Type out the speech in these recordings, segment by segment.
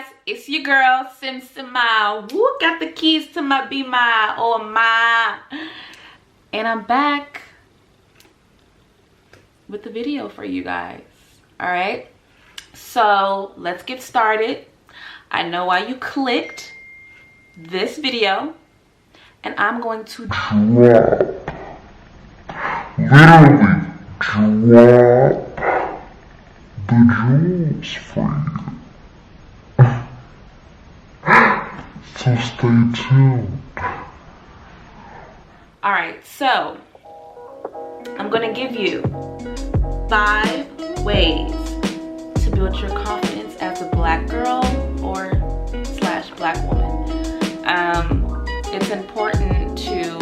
guys, it's your girl Simsima. Woo, got the keys to my Be My or My. And I'm back with the video for you guys. Alright, so let's get started. I know why you clicked this video, and I'm going to literally drop the jewels for you. So stay tuned. Alright, so I'm going to give you 5 ways to build your confidence as a black girl or slash black woman. It's important to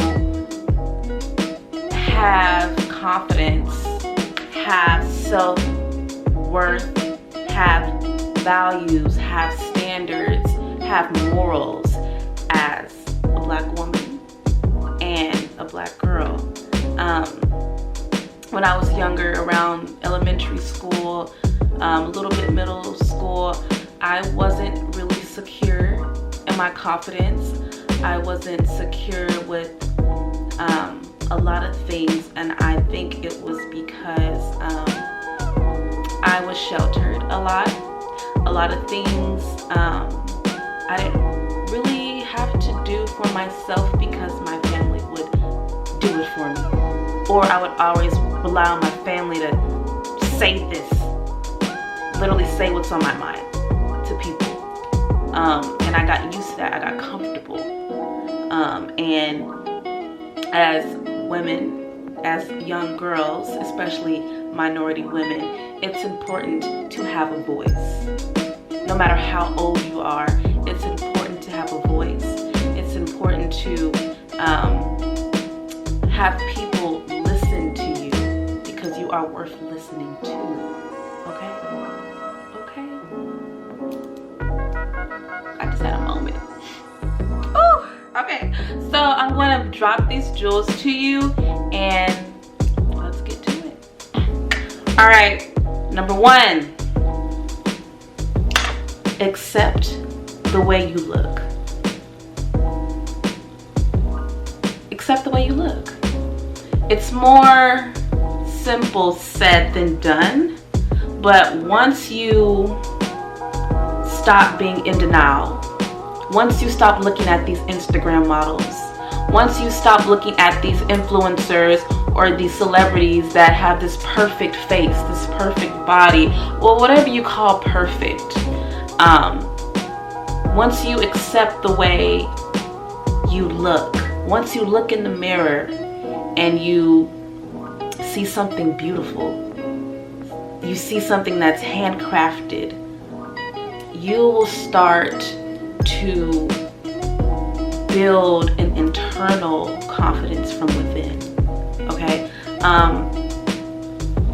have confidence, have self-worth, have values, have standards, have morals as a black woman and a black girl. When I was younger, around elementary school, a little bit middle school, I wasn't really secure in my confidence. I wasn't secure with a lot of things, and I think it was because I was sheltered a lot. A lot of things I didn't really have to do for myself because my family would do it for me. Or I would always rely on my family to say this, literally say what's on my mind to people. And I got used to that. I got comfortable. And as women, as young girls, especially minority women, it's important to have a voice. No matter how old you are, it's important to have a voice. It's important to have people listen to you because you are worth listening to. Okay? Okay? I just had a moment. Ooh, okay. So I'm going to drop these jewels to you and let's get to it. Alright, number 1. Accept the way you look. Accept the way you look. It's more simple said than done, but once you stop being in denial, once you stop looking at these Instagram models, once you stop looking at these influencers or these celebrities that have this perfect face, this perfect body, or whatever you call perfect, once you accept the way you look, once you look in the mirror and you see something beautiful, you see something that's handcrafted, you will start to build an internal confidence from within. Okay?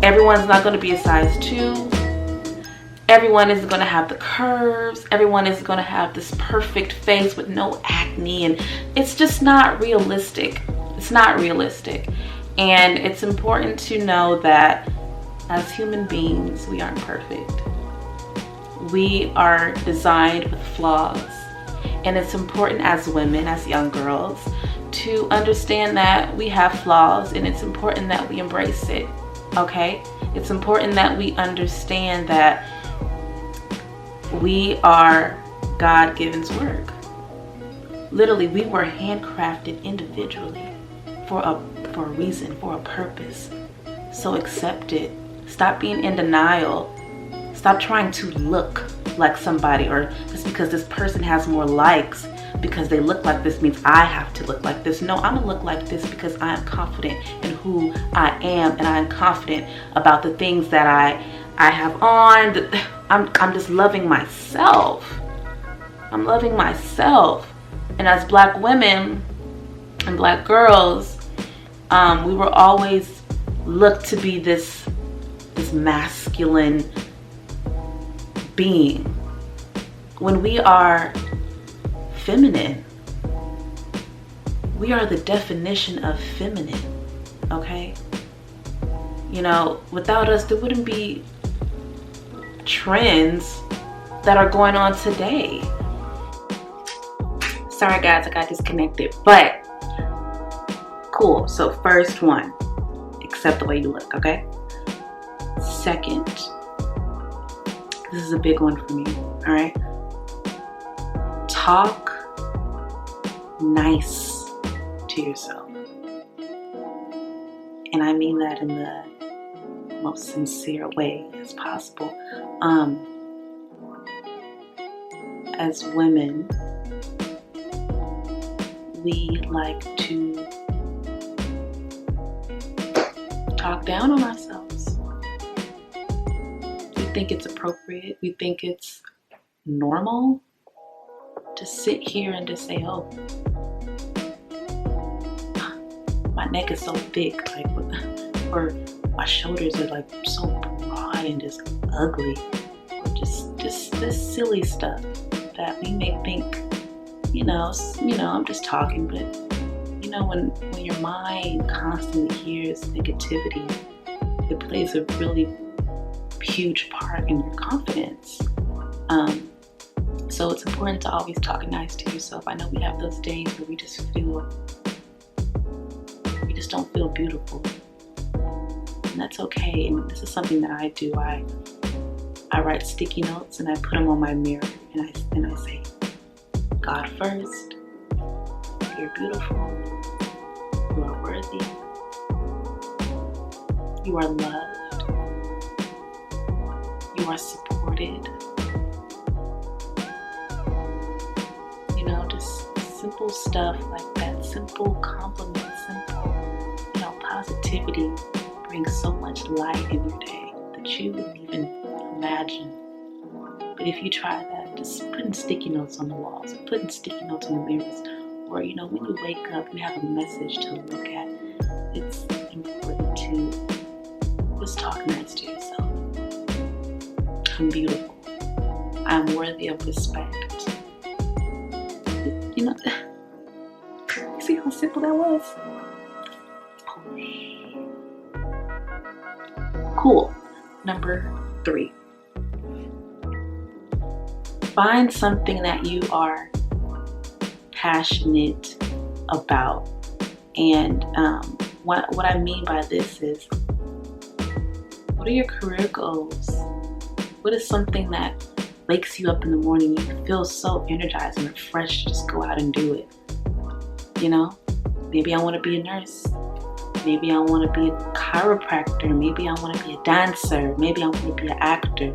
Everyone's not going to be a size 2. Everyone is going to have the curves. Everyone is going to have this perfect face with no acne, and it's just not realistic. It's not realistic. And it's important to know that as human beings, we aren't perfect. We are designed with flaws. And it's important as women, as young girls, to understand that we have flaws, and it's important that we embrace it. Okay? It's important that we understand that we are God-given work. Literally, we were handcrafted individually for a reason, for a purpose. So accept it. Stop being in denial. Stop trying to look like somebody, or just because this person has more likes because they look like this means I have to look like this. No, I'm gonna look like this because I am confident in who I am, and I am confident about the things that I have on. I'm just loving myself. I'm loving myself. And as black women and black girls, we were always looked to be this masculine being, when we are feminine. We are the definition of feminine. Okay? You know, without us, there wouldn't be trends that are going on today. Sorry guys, I got disconnected, but cool. So first one, accept the way you look, okay? Second, this is a big one for me, all right? Talk nice to yourself. And I mean that in the most sincere way as possible. As women, we like to talk down on ourselves. We think it's appropriate. We think it's normal to sit here and just say, oh, my neck is so thick, like, or my shoulders are like so broad and just ugly, or just this silly stuff that we may think, you know, I'm just talking, but you know, when your mind constantly hears negativity, it plays a really huge part in your confidence. So it's important to always talk nice to yourself. I know we have those days where we just don't feel beautiful, and that's okay. And this is something that I do. I write sticky notes and I put them on my mirror, and I say, God first, you're beautiful, you are worthy, you are loved, you are supported. You know, just simple stuff like that, simple compliments, simple, you know, positivity brings so much light in your day that you wouldn't even imagine. But if you try that, just putting sticky notes on the walls, or putting sticky notes on the mirrors, or, you know, when you wake up, you have a message to look at. It's important to just talk nice to yourself. I'm beautiful. I'm worthy of respect. You know, see how simple that was? Cool. Number 3. Find something that you are passionate about. And what I mean by this is, what are your career goals? What is something that wakes you up in the morning? You feel so energized and refreshed to just go out and do it. You know, maybe I want to be a nurse. Maybe I want to be a chiropractor. Maybe I want to be a dancer. Maybe I want to be an actor.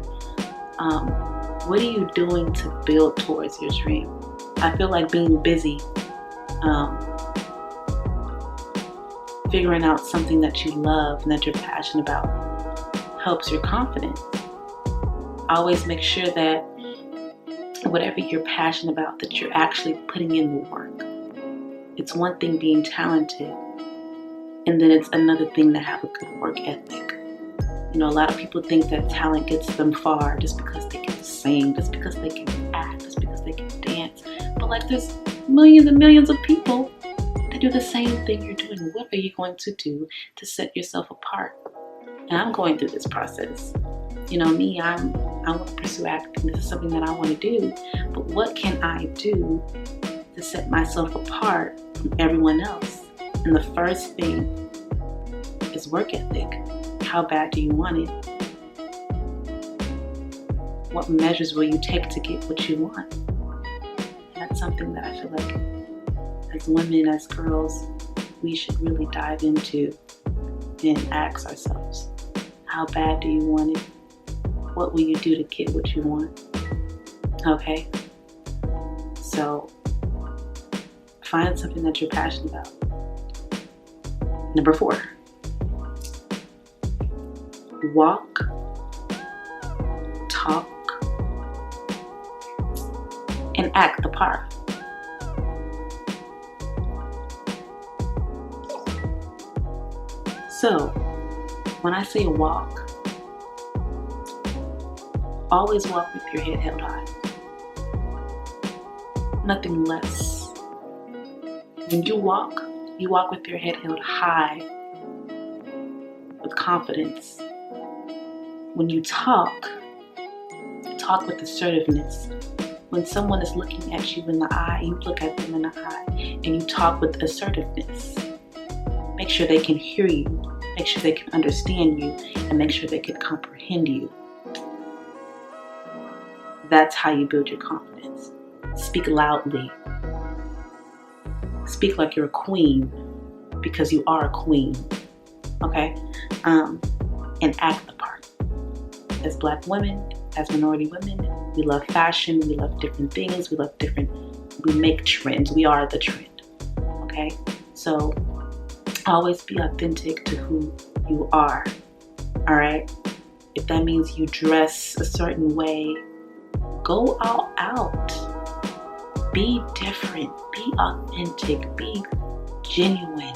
What are you doing to build towards your dream? I feel like being busy, figuring out something that you love and that you're passionate about helps your confidence. Always make sure that whatever you're passionate about, that you're actually putting in the work. It's one thing being talented, and then it's another thing to have a good work ethic. You know, a lot of people think that talent gets them far just because they can sing, just because they can act, just because they can dance. But like, there's millions and millions of people that do the same thing you're doing. What are you going to do to set yourself apart? And I'm going through this process. You know, me, I want to pursue acting. This is something that I want to do. But what can I do to set myself apart from everyone else? And the first thing is work ethic. How bad do you want it? What measures will you take to get what you want? And that's something that I feel like as women, as girls, we should really dive into and ask ourselves, how bad do you want it? What will you do to get what you want? Okay? So, find something that you're passionate about. Number 4. Walk, talk, and act the part. So, when I say walk, always walk with your head held high. Nothing less. When you walk with your head held high with confidence. When you talk Talk with assertiveness. When someone is looking at you in the eye, you look at them in the eye and you talk with assertiveness. Make sure they can hear you, make sure they can understand you, and make sure they can comprehend you. That's how you build your confidence. Speak loudly. Speak like you're a queen, because you are a queen, okay? And act the part. As Black women, as minority women, we love fashion, we love different things, we make trends, we are the trend, okay? So always be authentic to who you are, all right? If that means you dress a certain way, go all out. Be different, be authentic, be genuine,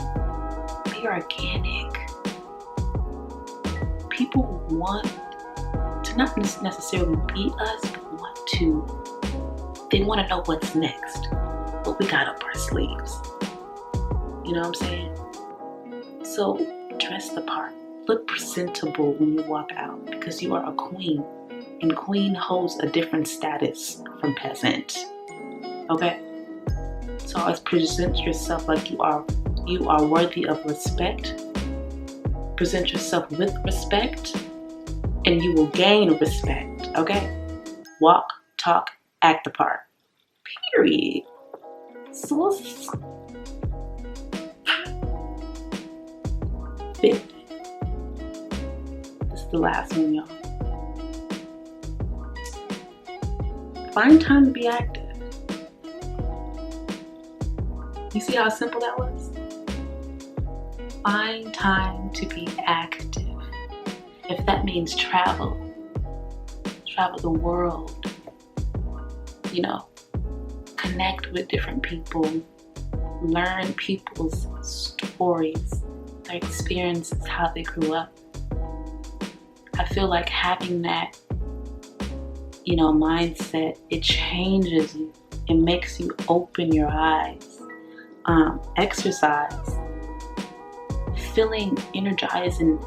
be organic. People want to not necessarily be us, but they want to know what's next, what we got up our sleeves. You know what I'm saying? So dress the part. Look presentable when you walk out, because you are a queen, and queen holds a different status from peasant. Okay? So always present yourself like you are worthy of respect. Present yourself with respect, and you will gain respect. Okay? Walk, talk, act the part. Period. So fit. This is the last one, y'all. Find time to be active. You see how simple that was? Find time to be active. If that means travel the world, connect with different people, learn people's stories, their experiences, how they grew up. I feel like having that, mindset, it changes you. It makes you open your eyes. Exercise, feeling energized, and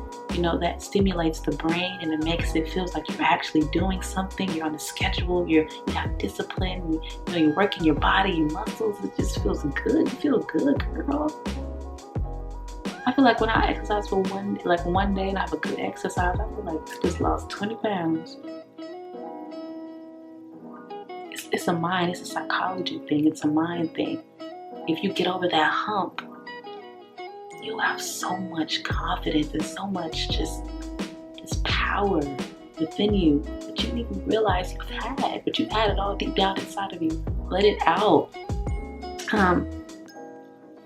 that stimulates the brain, and it feels like you're actually doing something. You're on a schedule. You have discipline. You're working your body, your muscles. It just feels good. You feel good, girl. I feel like when I exercise for one day and I have a good exercise, I feel like I just lost 20 pounds. It's a mind. It's a psychology thing. It's a mind thing. If you get over that hump, you'll have so much confidence and so much just power within you that you didn't even realize you've had, but you've had it all deep down inside of you. Let it out.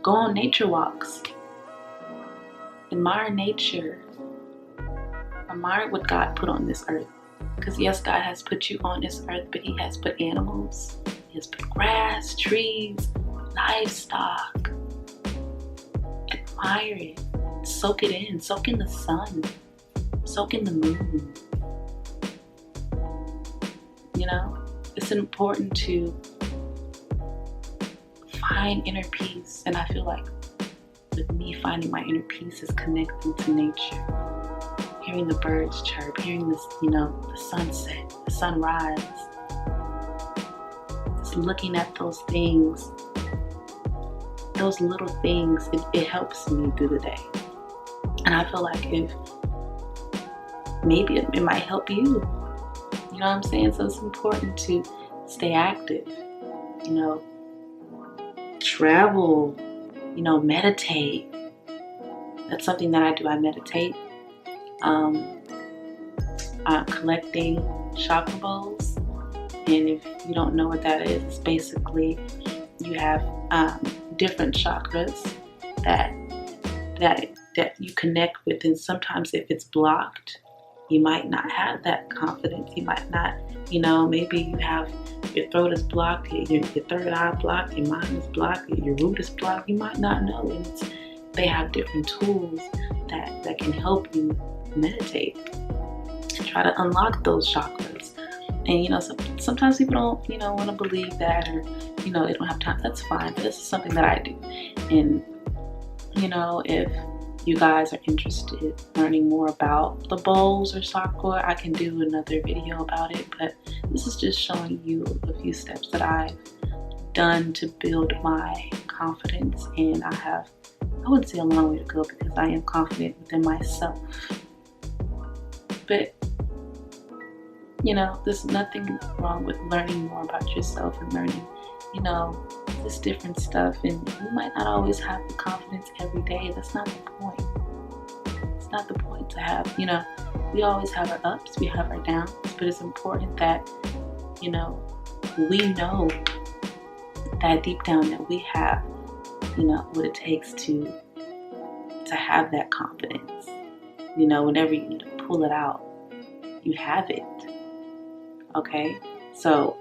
Go on nature walks. Admire nature. Admire what God put on this earth. Because yes, God has put you on this earth, but He has put animals. He has put grass, trees, livestock. Admire it. Soak it in. Soak in the sun. Soak in the moon. It's important to find inner peace. And I feel like with me, finding my inner peace is connecting to nature. Hearing the birds chirp, hearing this, the sunset, the sunrise. Just looking at those things, those little things, it helps me through the day. And I feel like maybe it might help you. You know what I'm saying? So it's important to stay active, travel, meditate. That's something that I do. I meditate. I'm collecting chakra bowls. And if you don't know what that is, it's basically you have different chakras that you connect with. And sometimes if it's blocked, you might not have that confidence. You might not, maybe you have your throat is blocked, your third eye blocked, your mind is blocked, your root is blocked. You might not know. And they have different tools that can help you meditate and try to unlock those chakras. And sometimes people don't want to believe that, or they don't have time. That's fine, but this is something that I do. And if you guys are interested in learning more about the bowls or sakura, I can do another video about it, but this is just showing you a few steps that I've done to build my confidence, and I wouldn't say a long way to go because I am confident within myself. But you know, there's nothing wrong with learning more about yourself and learning, you know, this different stuff. And you might not always have the confidence every day. That's not the point. It's not the point to have, you know, we always have our ups, we have our downs, but it's important that, you know, we know that deep down that we have, you know, what it takes to have that confidence. You know, whenever you need to pull it out, you have it. Okay? So,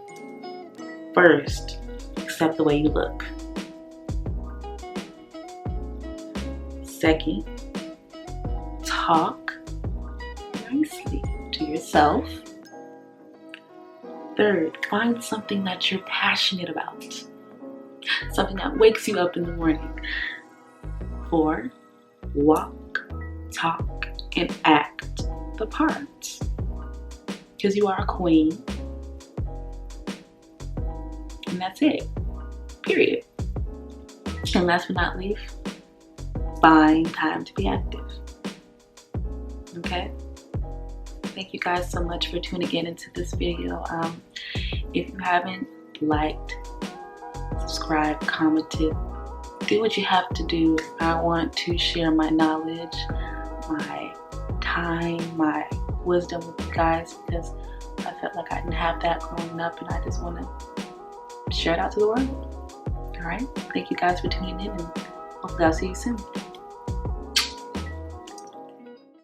first, accept the way you look. Second, talk nicely to yourself. Third, find something that you're passionate about. Something that wakes you up in the morning. 4, walk, talk, and act the part. Because you are a queen. And that's it. Period. And last but not least, find time to be active. Okay? Thank you guys so much for tuning in into this video. If you haven't liked, subscribed, commented, do what you have to do. I want to share my knowledge, my time, my wisdom with you guys because I felt like I didn't have that growing up, and I just want to share it out to the world. All right, thank you guys for tuning in, and hopefully I'll see you soon.